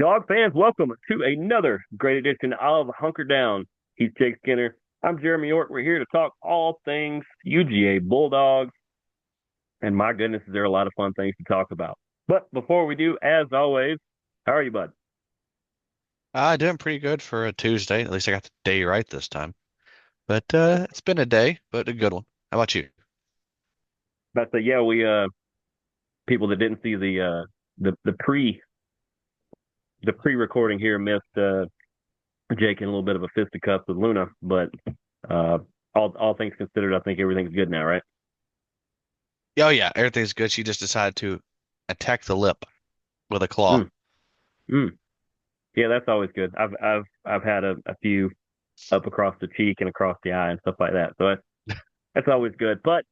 Dog fans, welcome to another great edition of Hunker Down. He's Jake Skinner. I'm Jeremy York. We're here to talk all things UGA Bulldogs. And my goodness, is there a lot of fun things to talk about. But before we do, as always, how are you, bud? Doing pretty good for a Tuesday. At least I got the day right this time. But it's been a day, but a good one. How about you? About to say, yeah, we people that didn't see the pre recording here missed Jake in a little bit of a fisticuffs with Luna, but uh all things considered, I think everything's good now, right? Oh yeah, everything's good. She just decided to attack the lip with a claw. Mm, mm. Yeah, that's always good. I've had a few up across the cheek and across the eye and stuff like that. So that's always good. But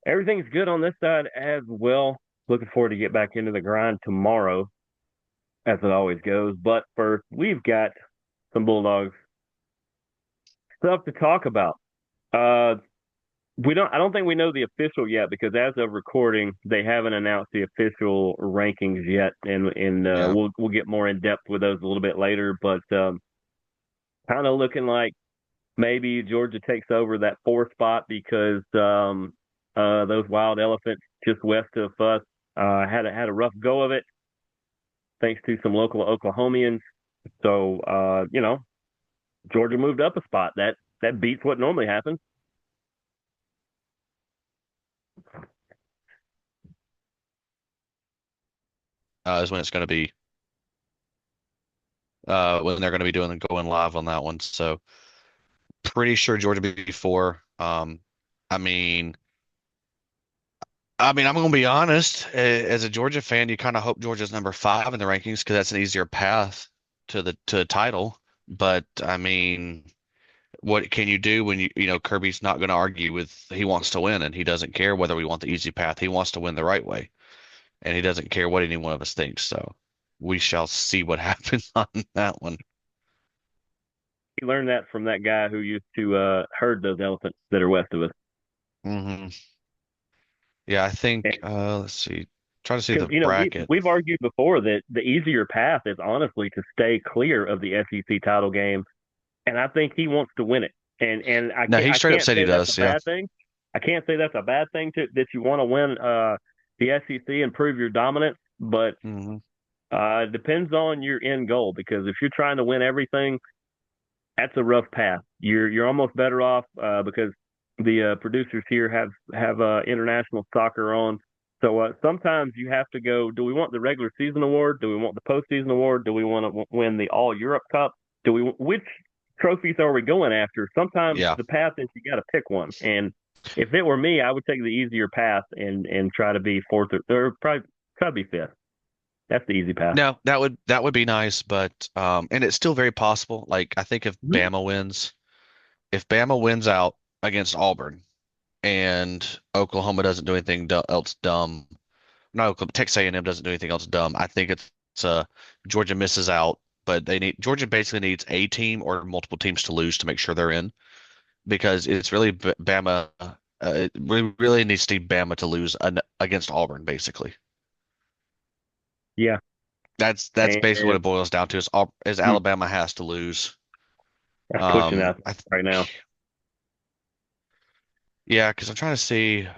everything's good on this side as well. Looking forward to get back into the grind tomorrow, as it always goes. But first, we've got some Bulldogs stuff to talk about. Uh, we don't. I don't think we know the official yet because as of recording, they haven't announced the official rankings yet, and Yeah. we'll get more in depth with those a little bit later. But kind of looking like maybe Georgia takes over that fourth spot because those wild elephants just west of us had a rough go of it thanks to some local Oklahomians. So Georgia moved up a spot. That beats what normally happens. Is when it's going to be when they're going to be doing going live on that one. So pretty sure Georgia before. I mean, I'm going to be honest. As a Georgia fan, you kind of hope Georgia's number five in the rankings because that's an easier path to the title. But I mean, what can you do when Kirby's not going to argue with he wants to win and he doesn't care whether we want the easy path. He wants to win the right way and he doesn't care what any one of us thinks. So we shall see what happens on that one. He learned that from that guy who used to herd those elephants that are west of us. hmm Yeah, I And think let's see. Try to see because the bracket. we've argued before that the easier path is honestly to stay clear of the SEC title game, and I think he wants to win it. And I No, can't he I straight up can't said he say that's a does. Yeah. bad thing. I can't say that's a bad thing that you want to win the SEC and prove your dominance, but hmm it depends on your end goal because if you're trying to win everything, that's a rough path. You're almost better off because the producers here have international soccer on. So sometimes you have to go. Do we want the regular season award? Do we want the postseason award? Do we want to win the All Europe Cup? Do we which trophies are we going after? Sometimes Yeah. the path is you got to pick one. And if it were me, I would take the easier path and try to be fourth or probably try to be fifth. That's the easy path. No, that would be nice, but and it's still very possible. Like I think Mhm. If Bama wins out against Auburn and Oklahoma doesn't do anything else dumb, no, Texas A&M doesn't do anything else dumb. I think it's Georgia misses out, but Georgia basically needs a team or multiple teams to lose to make sure they're in because it's really Bama. It really needs to need Bama to lose against Auburn, basically. Yeah, That's basically what and it boils down to is hmm, Alabama has to lose. that's pushing that I right now. th Yeah, because I'm trying to see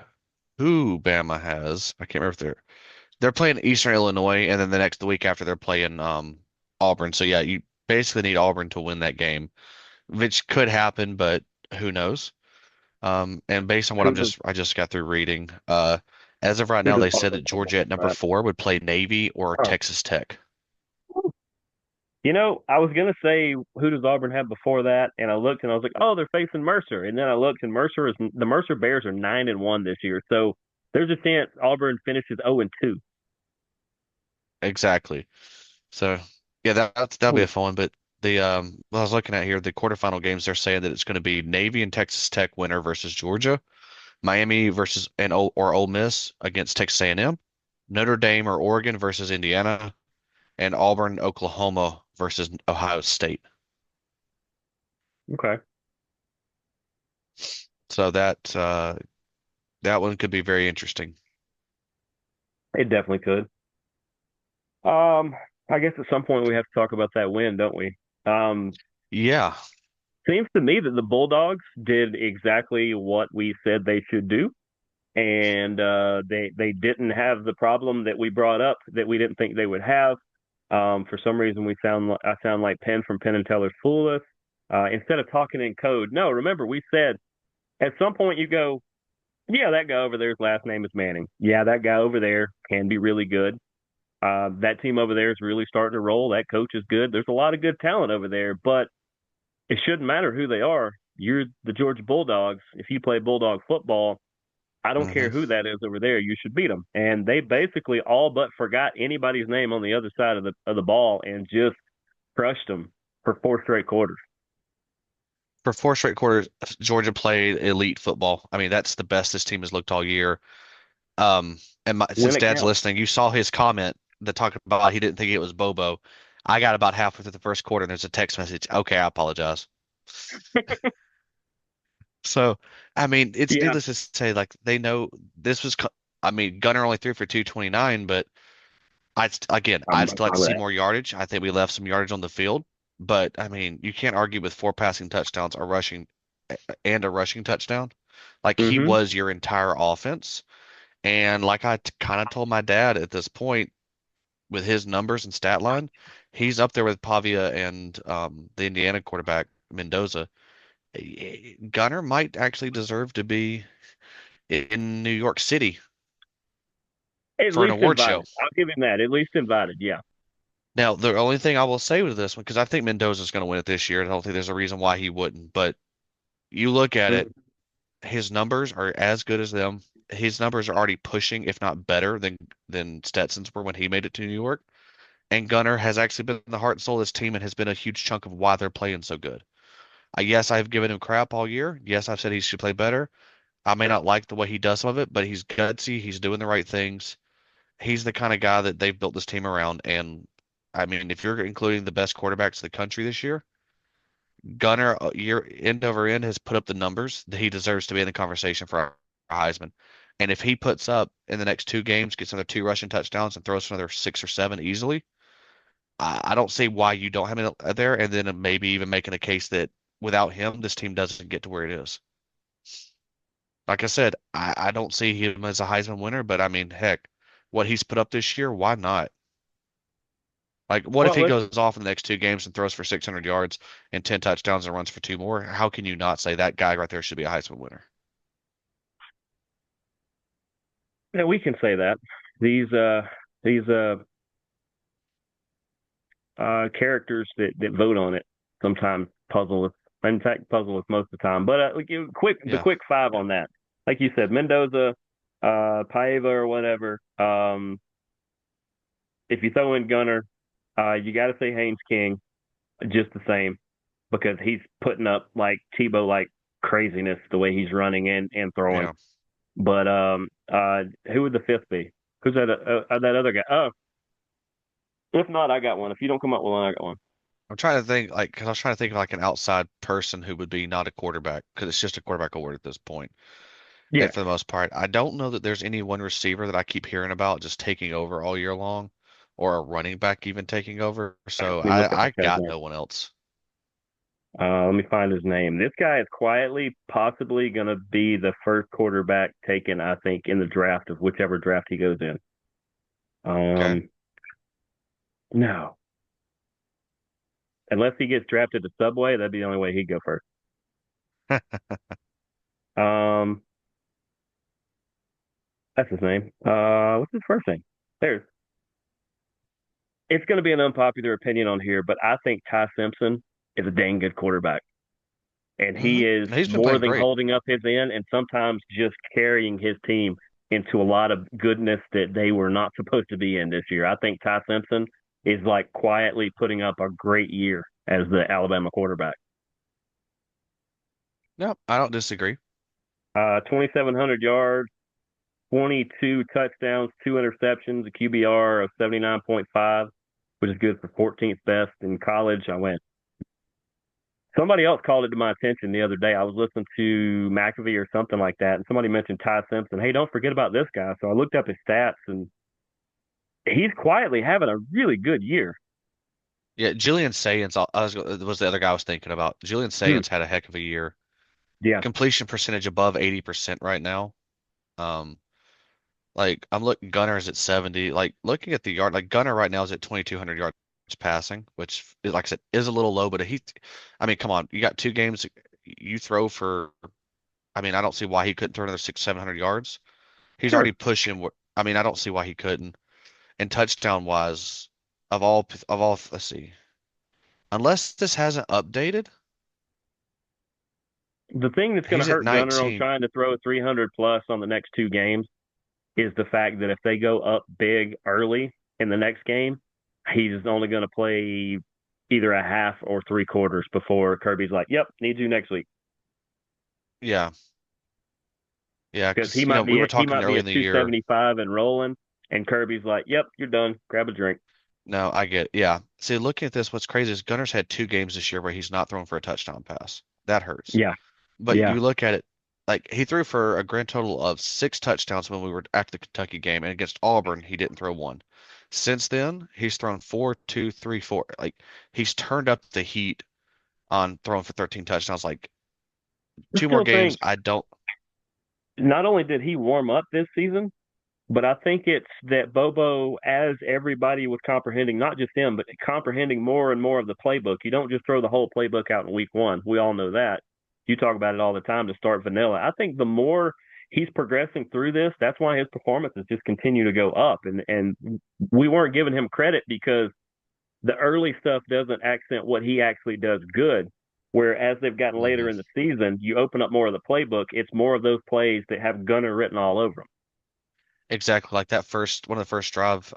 who Bama has. I can't remember if they're playing Eastern Illinois, and then the week after they're playing Auburn. So yeah, you basically need Auburn to win that game, which could happen, but who knows? And based on what Who does I just got through reading, as of right who now, does they said Auburn that have Georgia at number before four would play Navy or that? Texas Tech. Oh, I was gonna say who does Auburn have before that, and I looked and I was like, oh, they're facing Mercer, and then I looked and the Mercer Bears are 9-1 this year, so there's a chance Auburn finishes 0-2. Exactly. So yeah, that'll be a fun one. But the what I was looking at here, the quarterfinal games, they're saying that it's going to be Navy and Texas Tech winner versus Georgia, Miami versus or Ole Miss against Texas A&M, Notre Dame or Oregon versus Indiana, and Auburn, Oklahoma versus Ohio State. Okay, So that one could be very interesting. it definitely could. Um, I guess at some point we have to talk about that win, don't we? Um, Yeah. Seems to me that the Bulldogs did exactly what we said they should do, and they didn't have the problem that we brought up that we didn't think they would have. For some reason, I sound like Penn from Penn and Teller's Fool Us. Instead of talking in code, no. Remember, we said at some point you go, yeah, that guy over there's last name is Manning. Yeah, that guy over there can be really good. That team over there is really starting to roll. That coach is good. There's a lot of good talent over there, but it shouldn't matter who they are. You're the Georgia Bulldogs. If you play Bulldog football, I don't care Hmm. who that is over there. You should beat them. And they basically all but forgot anybody's name on the other side of the ball and just crushed them for four straight quarters. For four straight quarters, Georgia played elite football. I mean, that's the best this team has looked all year. When Since it Dad's counts. listening, you saw his comment that talked about he didn't think it was Bobo. I got about halfway through the first quarter and there's a text message. Okay, I apologize. So, I mean, it's Yeah, needless to say, like they know this was. I mean, Gunner only threw for 229, but I'd I'm still like to fine with see that. more yardage. I think we left some yardage on the field, but I mean, you can't argue with four passing touchdowns, a rushing touchdown. Like he Mm-hmm. was your entire offense. And like I kind of told my dad at this point with his numbers and stat line, he's up there with Pavia and the Indiana quarterback Mendoza. Gunner might actually deserve to be in New York City At for an least award show. invited. I'll give him that. At least invited. Yeah. Now, the only thing I will say with this one, because I think Mendoza's going to win it this year, and I don't think there's a reason why he wouldn't. But you look at it, Mm. his numbers are as good as them. His numbers are already pushing, if not better, than Stetson's were when he made it to New York. And Gunner has actually been the heart and soul of this team and has been a huge chunk of why they're playing so good. Yes, I've given him crap all year. Yes, I've said he should play better. I may not like the way he does some of it, but he's gutsy. He's doing the right things. He's the kind of guy that they've built this team around. And I mean, if you're including the best quarterbacks in the country this year, Gunner, year end over end, has put up the numbers that he deserves to be in the conversation for a Heisman. And if he puts up in the next two games, gets another two rushing touchdowns, and throws for another six or seven easily, I don't see why you don't have him there. And then maybe even making a case that without him, this team doesn't get to where it is. Like I said, I don't see him as a Heisman winner, but I mean, heck, what he's put up this year, why not? Like, what if Well, he let's. goes off in the next two games and throws for 600 yards and 10 touchdowns and runs for two more? How can you not say that guy right there should be a Heisman winner? Yeah, we can say that. These characters that vote on it sometimes puzzle us. In fact, puzzle us most of the time. But the Yeah. quick five on that. Like you said, Mendoza, Paiva or whatever. If you throw in Gunner, you got to say Haynes King just the same because he's putting up like Tebow like craziness the way he's running and throwing. Yeah. But who would the fifth be? Who's that other guy? Oh, if not, I got one. If you don't come up with one, I got one. I'm trying to think, like, because I was trying to think of like an outside person who would be not a quarterback, because it's just a quarterback award at this point. And Yeah, for the most part, I don't know that there's any one receiver that I keep hearing about just taking over all year long, or a running back even taking over. So let me look up I this guy's got name. no one else. Let me find his name. This guy is quietly, possibly going to be the first quarterback taken, I think, in the draft of whichever draft he goes in. Okay. Um, no, unless he gets drafted to Subway, that'd be the only way he'd go first. Um, that's his name. What's his first name? There's. It's going to be an unpopular opinion on here, but I think Ty Simpson is a dang good quarterback, and he is He's been more playing than great. holding up his end, and sometimes just carrying his team into a lot of goodness that they were not supposed to be in this year. I think Ty Simpson is like quietly putting up a great year as the Alabama quarterback. No, I don't disagree. 2,700 yards, 22 touchdowns, two interceptions, a QBR of 79.5, which is good for 14th best in college. I went. Somebody else called it to my attention the other day. I was listening to McAfee or something like that, and somebody mentioned Ty Simpson. Hey, don't forget about this guy. So I looked up his stats, and he's quietly having a really good year. Yeah, Julian Sayans was the other guy I was thinking about. Julian Hmm. Sayans had a heck of a year. Yeah, Completion percentage above 80% right now. Um, like I'm looking Gunner is at 70. Like looking at the yard, like Gunner right now is at 2,200 yards passing, which like I said is a little low, but I mean, come on, you got 2 games, you throw for. I mean, I don't see why he couldn't throw another 600, 700 yards. He's already sure. pushing. I mean, I don't see why he couldn't. And touchdown wise, of all, let's see, unless this hasn't updated, The thing that's going to he's at hurt Gunner on 19. trying to throw 300 plus on the next two games is the fact that if they go up big early in the next game, he's only going to play either a half or three quarters before Kirby's like, "Yep, need you next week." Yeah, yeah, Because because we were he talking might be early in at the year. 275 and rolling, and Kirby's like, "Yep, you're done. Grab a drink." No, I get, yeah. See, looking at this, what's crazy is Gunner's had 2 games this year where he's not thrown for a touchdown pass. That hurts. Yeah, But yeah. you look at it, like he threw for a grand total of 6 touchdowns when we were at the Kentucky game, and against Auburn, he didn't throw one. Since then, he's thrown four, two, three, four. Like he's turned up the heat on throwing for 13 touchdowns. Like I two more still games, think I don't. not only did he warm up this season, but I think it's that Bobo, as everybody was comprehending, not just him, but comprehending more and more of the playbook. You don't just throw the whole playbook out in week one. We all know that. You talk about it all the time to start vanilla. I think the more he's progressing through this, that's why his performances just continue to go up. And we weren't giving him credit because the early stuff doesn't accent what he actually does good. Where as they've gotten later Mhm. in the season, you open up more of the playbook. It's more of those plays that have Gunner written all over them. Exactly. Like that first one of the first drive,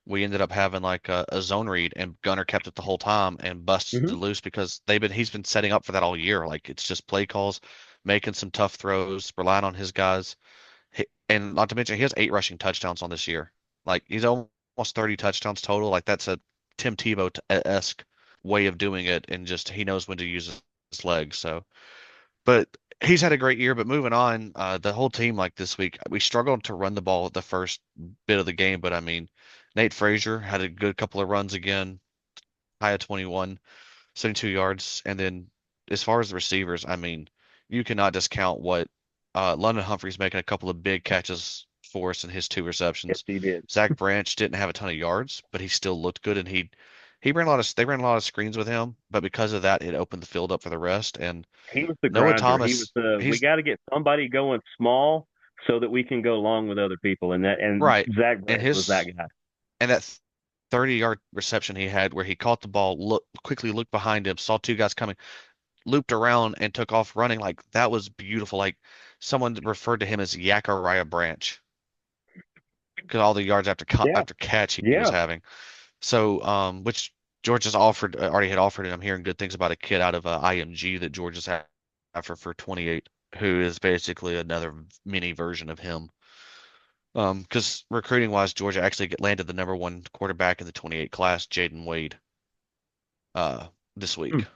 we ended up having like a zone read, and Gunner kept it the whole time and busted Mm-hmm. loose because he's been setting up for that all year. Like it's just play calls, making some tough throws, relying on his guys. And not to mention, he has 8 rushing touchdowns on this year. Like he's almost 30 touchdowns total. Like that's a Tim Tebow-esque way of doing it, and just he knows when to use his legs. So, but he's had a great year. But moving on, the whole team like this week, we struggled to run the ball the first bit of the game. But I mean, Nate Frazier had a good couple of runs again, high of 21. 72 yards. And then as far as the receivers, I mean, you cannot discount what London Humphrey's making a couple of big catches for us in his 2 receptions. Yes, he did. Zach Branch didn't have a ton of yards, but he still looked good, and he ran a lot of they ran a lot of screens with him, but because of that, it opened the field up for the rest. And He was the Noah grinder. He was Thomas, the we he's got to get somebody going small so that we can go long with other people. And right, Zach and Branch was that his guy. and that 30-yard reception he had where he caught the ball, quickly looked behind him, saw 2 guys coming, looped around and took off running. Like that was beautiful. Like someone referred to him as Yachariah Branch because all the yards Yeah, after catch he was yeah. having. So, which George has offered already had offered, and I'm hearing good things about a kid out of IMG that George has had for 28, who is basically another mini version of him. Because recruiting wise, Georgia actually landed the #1 quarterback in the 28 class, Jaden Wade, this Hmm. week.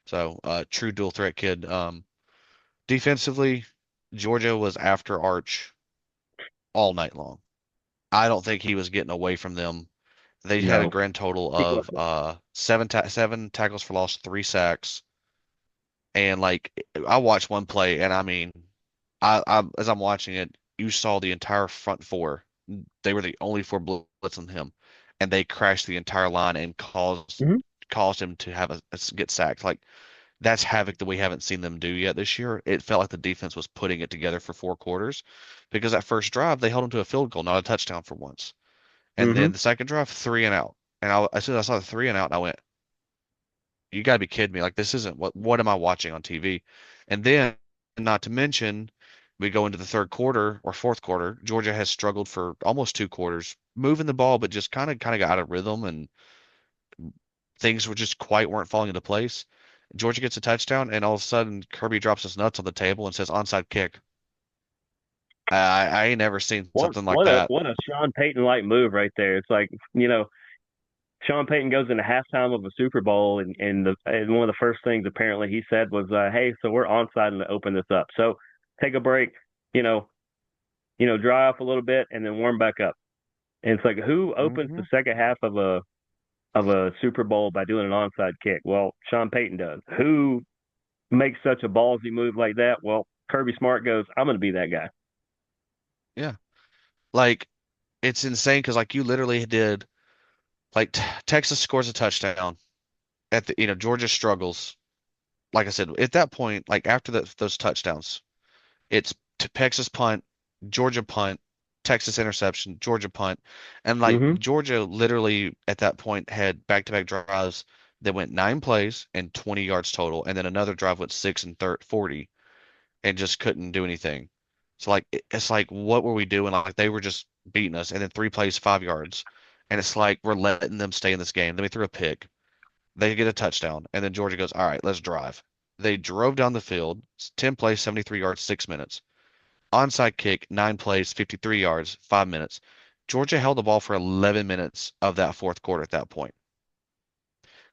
So, true dual threat kid. Defensively, Georgia was after Arch all night long. I don't think he was getting away from them. They had a No, grand total he of wasn't. seven tackles for loss, 3 sacks, and like I watched one play, and I mean, I as I'm watching it, you saw the entire front four. They were the only four blitzing him, and they crashed the entire line and Hmm. caused him to have get sacked. Like that's havoc that we haven't seen them do yet this year. It felt like the defense was putting it together for 4 quarters because that first drive they held them to a field goal, not a touchdown for once. And Hmm. then the second drive, 3 and out. And as soon as I saw the 3 and out, I went, "You got to be kidding me! Like this isn't what am I watching on TV?" And then, not to mention, we go into the third quarter or fourth quarter. Georgia has struggled for almost 2 quarters, moving the ball, but just kind of got out of rhythm, and things were just quite weren't falling into place. Georgia gets a touchdown, and all of a sudden Kirby drops his nuts on the table and says onside kick. I ain't never seen something like that. What a Sean Payton like move right there. It's like Sean Payton goes into halftime of a Super Bowl, and one of the first things apparently he said was, "Hey, so we're onside and to open this up. So take a break, you know, dry off a little bit, and then warm back up." And it's like, who opens the Hmm. second half of of a Super Bowl by doing an onside kick? Well, Sean Payton does. Who makes such a ballsy move like that? Well, Kirby Smart goes, I'm going to be that guy. Yeah. Like it's insane because like you literally did like Texas scores a touchdown at the Georgia struggles. Like I said, at that point, like after those touchdowns, it's Texas punt, Georgia punt, Texas interception, Georgia punt, and like Mm-hmm. Georgia literally at that point had back-to-back drives that went 9 plays and 20 yards total, and then another drive went 6 and 40 and just couldn't do anything. So like it's like what were we doing? Like they were just beating us, and then 3 plays, 5 yards, and it's like we're letting them stay in this game. Then we threw a pick, they get a touchdown, and then Georgia goes, all right, let's drive. They drove down the field, 10 plays, 73 yards, 6 minutes. Onside kick, 9 plays, 53 yards, 5 minutes. Georgia held the ball for 11 minutes of that fourth quarter at that point.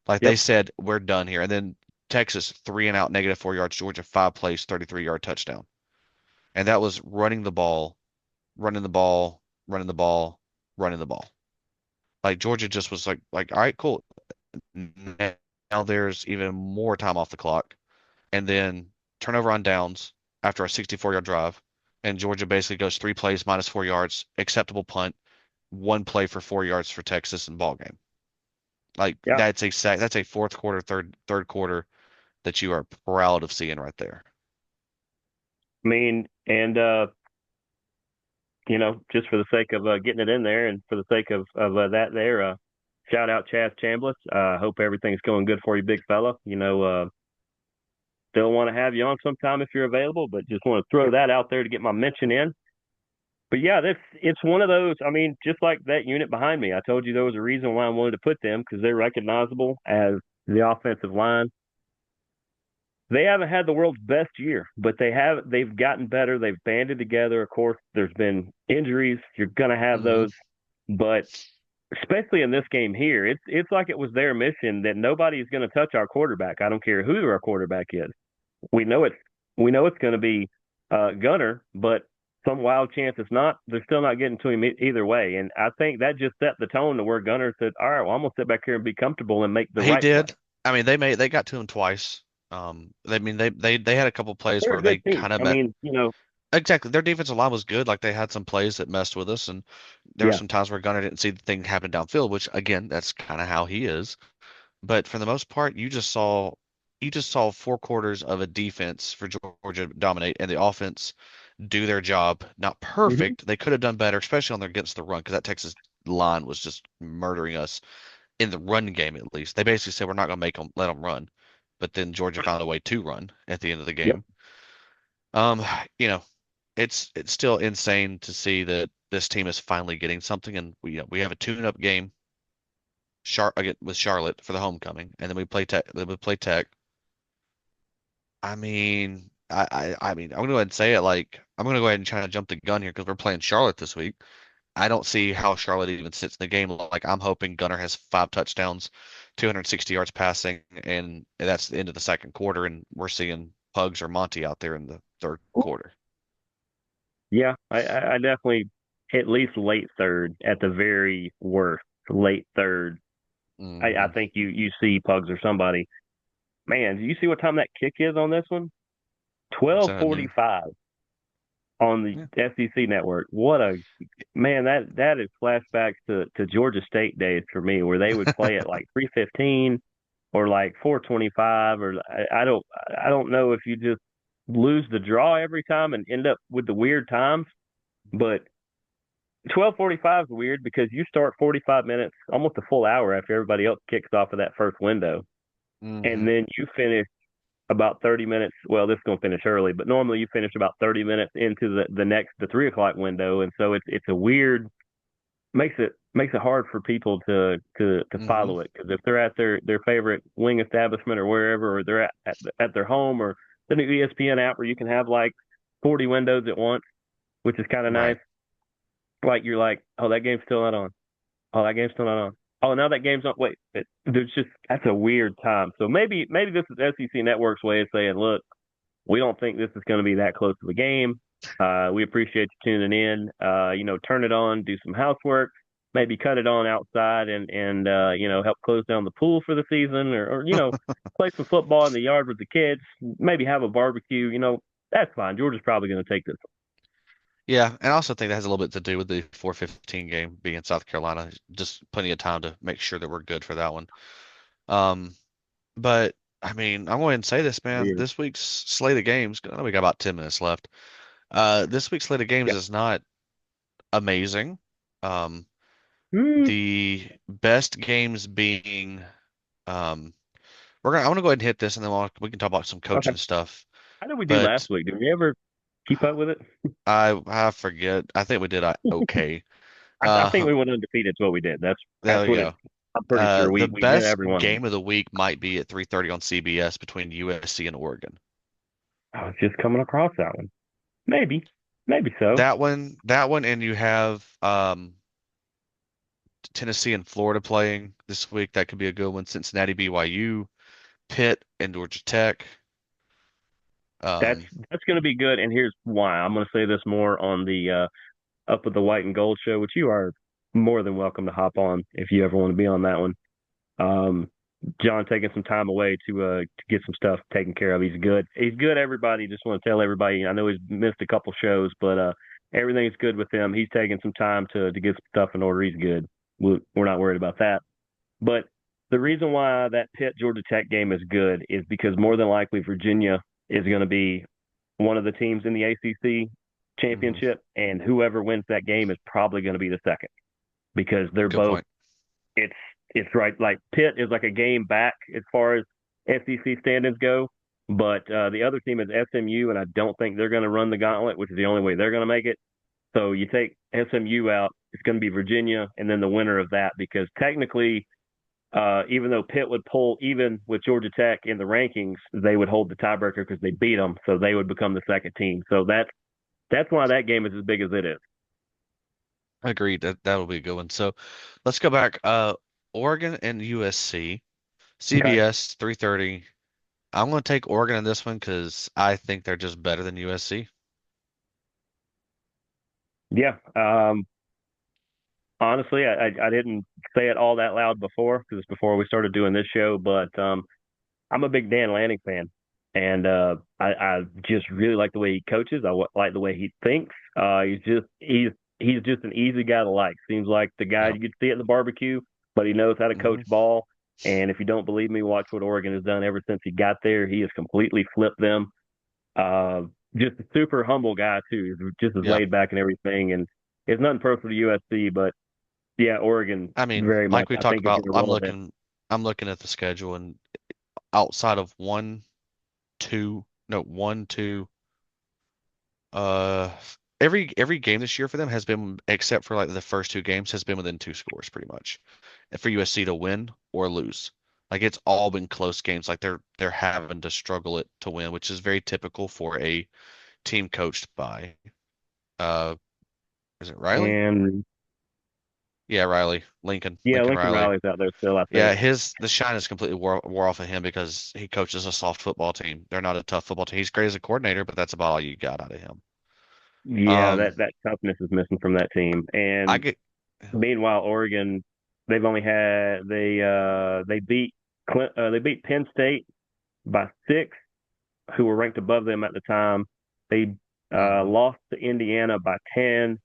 Like they Yep. said, we're done here. And then Texas, three and out, -4 yards. Georgia, 5 plays, 33-yard touchdown. And that was running the ball, running the ball, running the ball, running the ball. Like Georgia just was like, all right, cool. Now there's even more time off the clock. And then turnover on downs after a 64-yard drive. And Georgia basically goes 3 plays, -4 yards, acceptable punt, 1 play for 4 yards for Texas and ball game. Like Yeah. that's a fourth quarter, third quarter that you are proud of seeing right there. I mean, and just for the sake of getting it in there, and for the sake of that there, shout out Chaz Chambliss. Hope everything's going good for you, big fella. Still want to have you on sometime if you're available, but just want to throw that out there to get my mention in. But yeah, it's one of those. I mean, just like that unit behind me, I told you there was a reason why I wanted to put them because they're recognizable as the offensive line. They haven't had the world's best year, but they've gotten better. They've banded together. Of course, there's been injuries. You're gonna have Hmm. those, but especially in this game here, it's like it was their mission that nobody's going to touch our quarterback. I don't care who our quarterback is. We know it's we know it's going to be Gunner, but some wild chance it's not. They're still not getting to him either way, and I think that just set the tone to where Gunner said, "All right, well, I'm gonna sit back here and be comfortable and make the He right play." did. I mean, they got to him twice. I mean, they had a couple plays They're where a good they team. kind of I met. mean, Exactly. Their defensive line was good. Like they had some plays that messed with us, and there were yeah. some times where Gunner didn't see the thing happen downfield, which again, that's kind of how he is. But for the most part, you just saw 4 quarters of a defense for Georgia dominate, and the offense do their job. Not Hmm. perfect. They could have done better, especially on their against the run, because that Texas line was just murdering us in the run game. At least they basically said we're not going to make them let them run, but then Georgia found a way to run at the end of the Yep. game. Um, you know, it's still insane to see that this team is finally getting something, and we have a tune-up game. Again, with Charlotte for the homecoming, and then we play Tech. Then we play Tech. I mean, I mean, I'm gonna go ahead and say it. Like, I'm gonna go ahead and try to jump the gun here because we're playing Charlotte this week. I don't see how Charlotte even sits in the game. Like, I'm hoping Gunner has 5 touchdowns, 260 yards passing, and that's the end of the second quarter, and we're seeing Pugs or Monty out there in the third quarter. Yeah, I definitely at least late third at the very worst, late third. I Hmm. think you see Pugs or somebody. Man, do you see what time that kick is on this one? What's Twelve that forty new? five on the Yeah. SEC network. What a man, that is flashbacks to Georgia State days for me, where they would play at like 3:15 or like 4:25, or I don't know if you just lose the draw every time and end up with the weird times, but 12:45 is weird because you start 45 minutes, almost a full hour after everybody else kicks off of that first window, and Hmm. then you finish about 30 minutes. Well, this is going to finish early, but normally you finish about 30 minutes into the 3 o'clock window, and so it's a weird makes it hard for people to Hmm. follow it because if they're at their favorite wing establishment or wherever, or they're at their home, or the new ESPN app where you can have like 40 windows at once, which is kind of nice. Right. Like you're like, oh, that game's still not on. Oh, that game's still not on. Oh, now that game's on. Wait, there's just that's a weird time. So maybe this is SEC Network's way of saying, look, we don't think this is going to be that close of a game. We appreciate you tuning in. Turn it on, do some housework. maybe cut it on outside and help close down the pool for the season, or play some football in the yard with the kids, maybe have a barbecue. That's fine. Georgia's probably going to take this. Yeah, and I also think that has a little bit to do with the 4:15 game being in South Carolina. Just plenty of time to make sure that we're good for that one. Um, but I mean, I'm going to say this, man. Weird. This week's slate of games, I know we got about 10 minutes left. This week's slate of games Yeah. is not amazing. Um, Hmm. the best games being, um, I want to go ahead and hit this, and then we can talk about some Okay. coaching stuff. How did we do last But week? Did we ever keep up with it? I forget. I think we did okay. I think Uh, we went undefeated. Is what we did. That's there we what it. go. I'm pretty sure The we hit best every one of them. game of the week might be at 3:30 on CBS between USC and Oregon. I was just coming across that one. Maybe so. That one, and you have Tennessee and Florida playing this week. That could be a good one. Cincinnati, BYU, Pitt, and Georgia Tech. That's Um, that's going to be good. And here's why. I'm going to say this more on the Up with the White and Gold show, which you are more than welcome to hop on if you ever want to be on that one. Um, John taking some time away to get some stuff taken care of. He's good. He's good. Everybody. Just want to tell everybody. I know he's missed a couple shows, but everything's good with him. He's taking some time to get some stuff in order. He's good. We're not worried about that. But the reason why that Pitt Georgia Tech game is good is because more than likely Virginia is going to be one of the teams in the ACC mhm, championship, and whoever wins that game is probably going to be the second because they're good both. point. It's it's right. Like Pitt is like a game back as far as SEC standings go, but the other team is SMU, and I don't think they're going to run the gauntlet, which is the only way they're going to make it. So you take SMU out, it's going to be Virginia, and then the winner of that, because technically even though Pitt would pull even with Georgia Tech in the rankings, they would hold the tiebreaker because they beat them, so they would become the second team. So that's why that game is as big as it is. Agreed. That'll be a good one. So let's go back. Oregon and USC, Okay. CBS 3:30. I'm going to take Oregon in this one because I think they're just better than USC. Yeah. Honestly, I didn't say it all that loud before because it's before we started doing this show, but I'm a big Dan Lanning fan, and I just really like the way he coaches. Like the way he thinks. He's just an easy guy to like. Seems like the guy Yep. you could see at the barbecue, but he knows how to coach Hmm. ball. And if you don't believe me, watch what Oregon has done ever since he got there. He has completely flipped them. Uh, just a super humble guy too. He's just as Yeah. laid back and everything. And it's nothing personal to USC, but yeah, Oregon I mean, very much like we I talked think is about, going to roll a bit. I'm looking at the schedule, and outside of one, two, no, one, two, uh, every game this year for them has been, except for like the first two games, has been within two scores pretty much. And for USC to win or lose, like it's all been close games. Like they're having to struggle it to win, which is very typical for a team coached by, uh, is it Riley? And Yeah, Riley, Lincoln, yeah, Lincoln Lincoln Riley. Riley's out there still, I Yeah, think. the shine is completely wore off of him because he coaches a soft football team. They're not a tough football team. He's great as a coordinator, but that's about all you got out of him. Yeah, Um, that toughness is missing from that team. I And get, meanwhile, Oregon, they've only had they beat Penn State by 6, who were ranked above them at the time. They mhm. lost to Indiana by 10,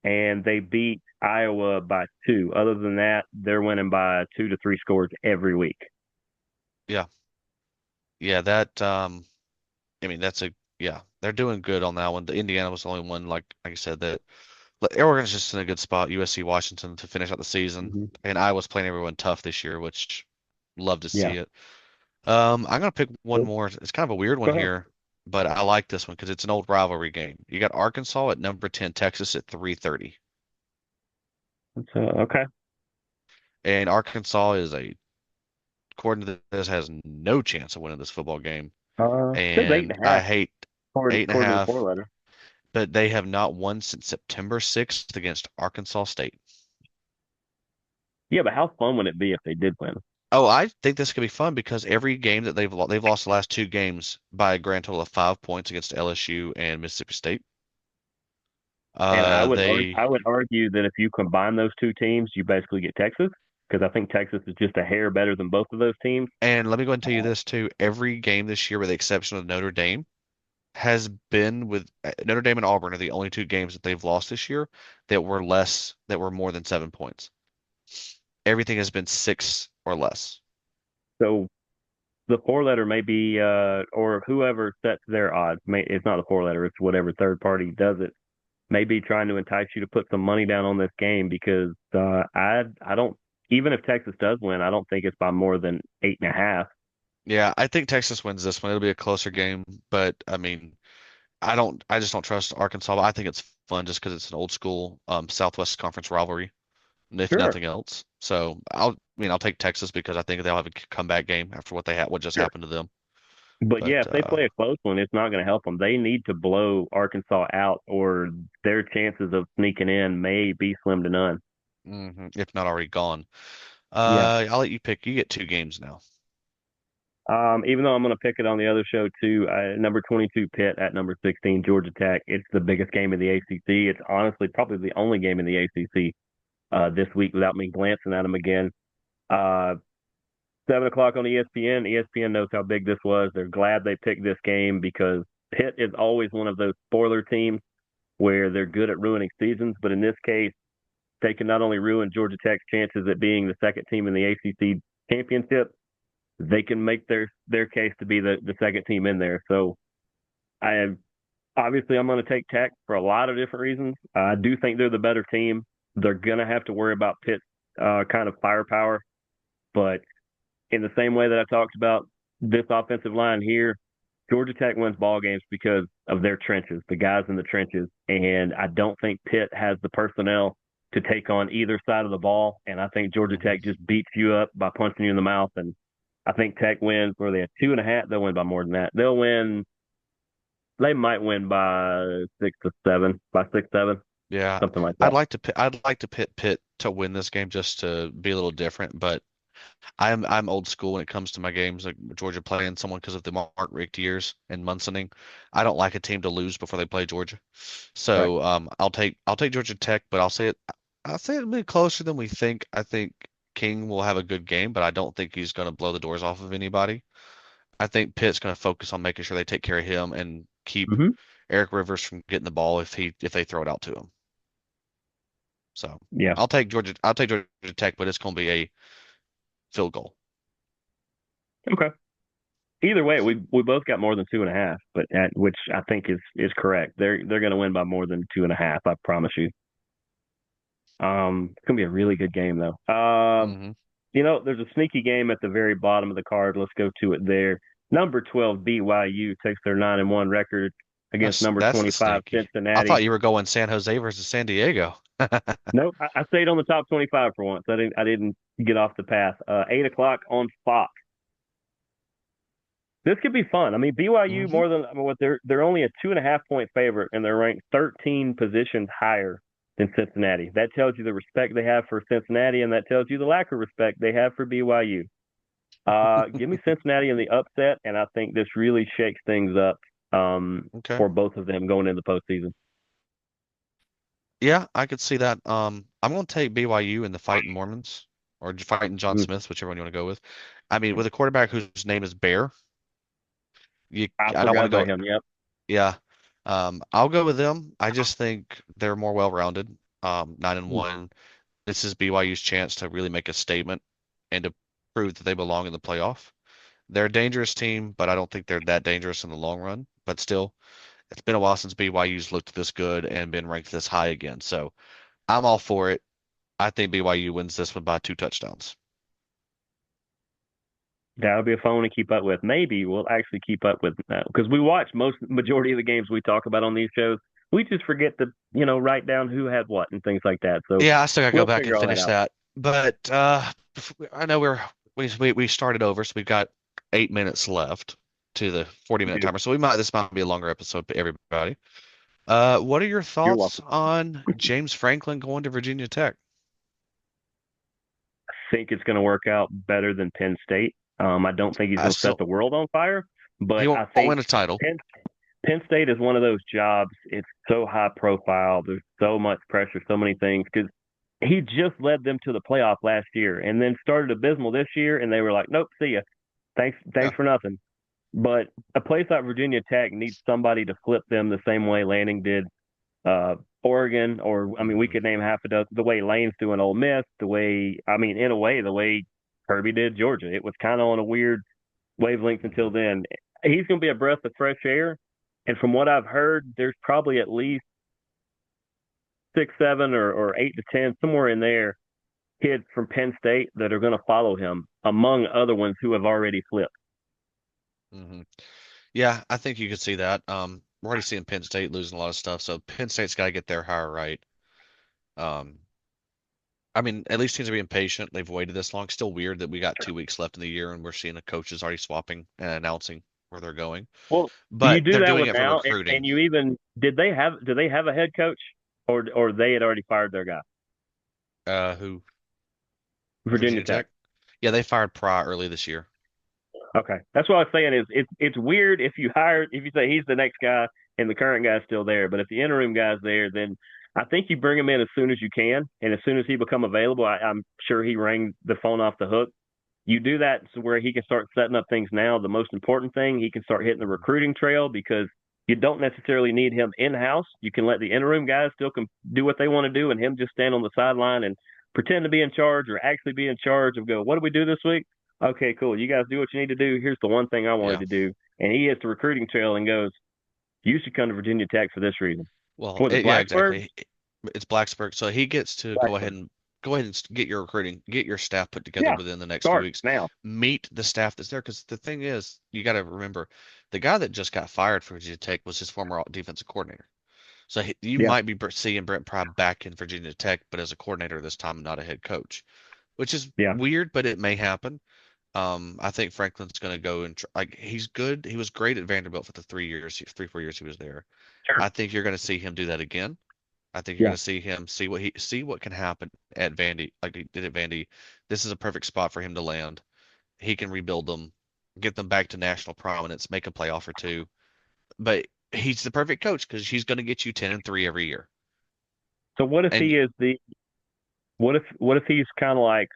and they beat Iowa by 2. Other than that, they're winning by 2 to 3 scores every week. Yeah, yeah, I mean, yeah, they're doing good on that one. The Indiana was the only one, like I said, that Oregon's just in a good spot. USC, Washington to finish out the season, Mm-hmm. and Iowa's playing everyone tough this year, which love to Yeah. see it. I'm gonna pick one Cool. more. It's kind of a weird one Go ahead. here, but I like this one because it's an old rivalry game. You got Arkansas at number 10, Texas at 3:30, Okay. and Arkansas according to this, has no chance of winning this football game. Says eight And and a I half hate according, eight and a according to the four half, letter. but they have not won since September 6th against Arkansas State. Yeah, but how fun would it be if they did win? Oh, I think this could be fun because every game that they've lost the last two games by a grand total of 5 points against LSU and Mississippi State. And They I would argue that if you combine those two teams, you basically get Texas because I think Texas is just a hair better than both of those teams. and let me go and tell you this too. Every game this year, with the exception of Notre Dame, has been with Notre Dame and Auburn are the only two games that they've lost this year that were more than 7 points. Everything has been six or less. So the four letter may be, or whoever sets their odds, it's not the four letter, it's whatever third party does it, may be trying to entice you to put some money down on this game because I don't, even if Texas does win, I don't think it's by more than 8.5. Yeah, I think Texas wins this one. It'll be a closer game, but I mean, I just don't trust Arkansas. But I think it's fun just because it's an old school Southwest Conference rivalry, if Sure, nothing else. So I'll take Texas because I think they'll have a comeback game after what just sure. happened to them. But But yeah, if they play a close one, it's not going to help them. They need to blow Arkansas out, or their chances of sneaking in may be slim to none. if not already gone. Yeah. I'll let you pick. You get two games now. Even though I'm going to pick it on the other show too, number 22 Pitt at number 16 Georgia Tech. It's the biggest game of the ACC. It's honestly probably the only game in the ACC this week without me glancing at them again. Uh, 7 o'clock on ESPN. ESPN knows how big this was. They're glad they picked this game because Pitt is always one of those spoiler teams where they're good at ruining seasons. But in this case, they can not only ruin Georgia Tech's chances at being the second team in the ACC championship, they can make their case to be the second team in there. So I obviously I'm going to take Tech for a lot of different reasons. I do think they're the better team. They're going to have to worry about Pitt's kind of firepower, but in the same way that I talked about this offensive line here, Georgia Tech wins ball games because of their trenches, the guys in the trenches, and I don't think Pitt has the personnel to take on either side of the ball. And I think Georgia hmm Tech just beats you up by punching you in the mouth. And I think Tech wins where they have 2.5. They'll win by more than that. They'll win. They might win by 6 to 7, by 6-7, Yeah, something like that. I'd like to pit Pitt to win this game just to be a little different, but I'm old school when it comes to my games, like Georgia playing someone because of the Mark Richt years and Munsoning. I don't like a team to lose before they play Georgia. Right. So I'll take Georgia Tech, but I'll say it'll be closer than we think. I think King will have a good game, but I don't think he's going to blow the doors off of anybody. I think Pitt's going to focus on making sure they take care of him and keep Mm-hmm. Eric Rivers from getting the ball if they throw it out to him. So Yeah. I'll take Georgia Tech, but it's going to be a field goal. Okay. Either way, we both got more than 2.5, but which I think is correct. They're going to win by more than 2.5. I promise you. It's gonna be a really good game though. hmm There's a sneaky game at the very bottom of the card. Let's go to it there. Number 12 BYU takes their 9-1 record against number That's the 25 sneaky. I Cincinnati. thought you were going San Jose versus San Diego. Nope, I stayed on the top 25 for once. I didn't get off the path. 8 o'clock on Fox. This could be fun. I mean, BYU hmm more than what they're only a 2.5 point favorite, and they're ranked 13 positions higher than Cincinnati. That tells you the respect they have for Cincinnati, and that tells you the lack of respect they have for BYU. Give me Cincinnati in the upset, and I think this really shakes things up Okay. for both of them going into the postseason. Yeah, I could see that. I'm going to take BYU in the Fighting Mormons or Fighting John Mm, Smiths, whichever one you want to go with. I mean, with a quarterback whose name is Bear, I I don't want forgot to about go. him. Yep. Yeah. I'll go with them. I just think they're more well-rounded. 9-1. This is BYU's chance to really make a statement and to prove that they belong in the playoff. They're a dangerous team, but I don't think they're that dangerous in the long run. But still, it's been a while since BYU's looked this good and been ranked this high again. So I'm all for it. I think BYU wins this one by 2 touchdowns. That'll be a fun one to keep up with. Maybe we'll actually keep up with because we watch most majority of the games we talk about on these shows. We just forget to write down who had what and things like that. So Yeah, I still gotta go we'll back figure and all that finish out. that. But I know we started over, so we've got 8 minutes left to the 40-minute Dude, timer. So this might be a longer episode for everybody. What are your you're thoughts welcome. on James Franklin going to Virginia Tech? I think it's going to work out better than Penn State. I don't think he's I going to set still the world on fire, He but won't I think win a title. Penn Penn State is one of those jobs. It's so high profile. There's so much pressure, so many things. Because he just led them to the playoff last year, and then started abysmal this year, and they were like, "Nope, see ya. Yeah. Thanks for nothing." But a place like Virginia Tech needs somebody to flip them the same way Lanning did Oregon, or I mean, we Hmm. could name half a dozen. The way Lane's doing Ole Miss, the way I mean, in a way, the way Kirby did Georgia. It was kind of on a weird wavelength until Hmm. then. He's going to be a breath of fresh air, and from what I've heard, there's probably at least 6, 7, or 8 to 10, somewhere in there, kids from Penn State that are going to follow him, among other ones who have already flipped. Hmm. Yeah, I think you could see that. We're already seeing Penn State losing a lot of stuff, so Penn State's got to get their hire right. Um, I mean, at least teams are being patient. They've waited this long. Still weird that we got 2 weeks left in the year and we're seeing the coaches already swapping and announcing where they're going. Well, you But do they're that doing one it for now, and recruiting. you even do they have a head coach, or they had already fired their guy? Who? Virginia Virginia Tech. Tech? Yeah, they fired Pry early this year. Okay, that's what I was saying. Is it's weird if you say he's the next guy and the current guy's still there, but if the interim guy's there, then I think you bring him in as soon as you can, and as soon as he become available, I'm sure he rang the phone off the hook. You do that to where he can start setting up things now. The most important thing, he can start hitting the Mhm. recruiting trail because you don't necessarily need him in house. You can let the interim guys still do what they want to do, and him just stand on the sideline and pretend to be in charge or actually be in charge of go, what do we do this week? Okay, cool. You guys do what you need to do. Here's the one thing I wanted Yeah. to do. And he hits the recruiting trail and goes, you should come to Virginia Tech for this reason. Well, Was it yeah, Blacksburg? exactly. It's Blacksburg, so he gets to Blacksburg. go ahead and get your recruiting, get your staff put together Yeah. within the next few Start weeks. now. Meet the staff that's there, because the thing is, you got to remember, the guy that just got fired for Virginia Tech was his former defensive coordinator. So you Yeah. might be seeing Brent Pry back in Virginia Tech, but as a coordinator this time, not a head coach, which is Yeah. weird, but it may happen. I think Franklin's going to go and like he's good. He was great at Vanderbilt for the 3 years, 3, 4 years he was there. Sure. I think you're going to see him do that again. I think you're Yeah. going to see him see what can happen at Vandy, like he did at Vandy. This is a perfect spot for him to land. He can rebuild them, get them back to national prominence, make a playoff or two. But he's the perfect coach because he's going to get you 10-3 every year. So what if And he is the what if he's kind of like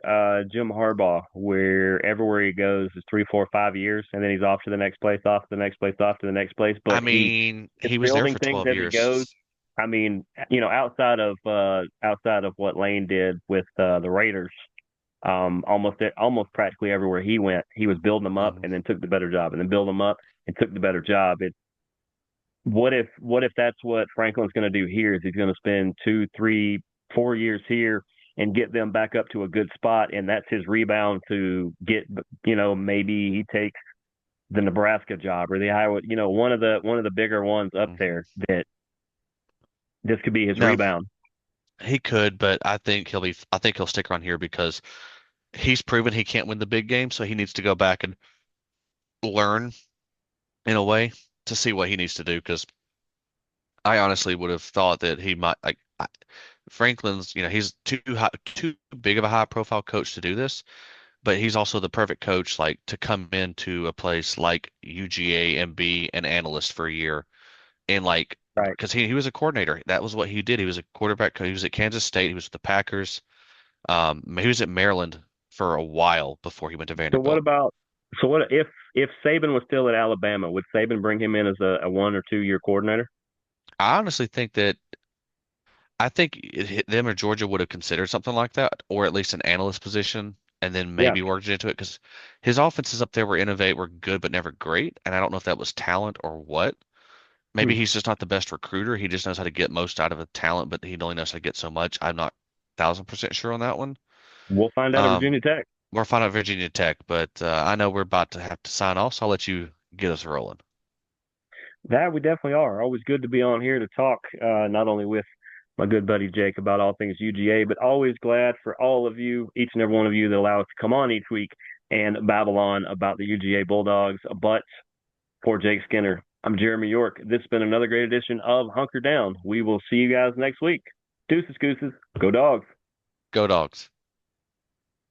Jim Harbaugh, where everywhere he goes is 3, 4, 5 years, and then he's off to the next place, off to the next place, off to the next place, I but he mean, is he was there building for things 12 as he goes. years. I mean, outside of what Lane did with the Raiders, almost practically everywhere he went, he was building them up Hmm. and then took the better job, and then build them up and took the better job. What if that's what Franklin's going to do here? Is he's going to spend 2, 3, 4 years here and get them back up to a good spot, and that's his rebound to get, maybe he takes the Nebraska job or the Iowa, one of the bigger ones up Hmm. there, that this could be his No, rebound. he could, but I think he'll stick around here because he's proven he can't win the big game, so he needs to go back and learn in a way to see what he needs to do. Because I honestly would have thought that he might Franklin's, he's too big of a high profile coach to do this, but he's also the perfect coach like to come into a place like UGA and be an analyst for a year and like Right. because he was a coordinator. That was what he did. He was a quarterback. He was at Kansas State. He was with the Packers. He was at Maryland for a while before he went to So what Vanderbilt. about so what if Saban was still at Alabama? Would Saban bring him in as a 1 or 2 year coordinator? I honestly think that I think them or Georgia would have considered something like that, or at least an analyst position, and then Yeah. maybe worked into it because his offenses up there were good but never great, and I don't know if that was talent or what. Maybe Hmm. he's just not the best recruiter. He just knows how to get most out of a talent, but he only knows how to get so much. I'm not 1,000% sure on that one. We'll find out at Um, Virginia Tech. we're fine at Virginia Tech, but I know we're about to have to sign off, so I'll let you get us rolling. That we definitely are. Always good to be on here to talk, not only with my good buddy Jake about all things UGA, but always glad for all of you, each and every one of you that allow us to come on each week and babble on about the UGA Bulldogs. But for Jake Skinner, I'm Jeremy York. This has been another great edition of Hunker Down. We will see you guys next week. Deuces, gooses, go dogs. Go Dogs.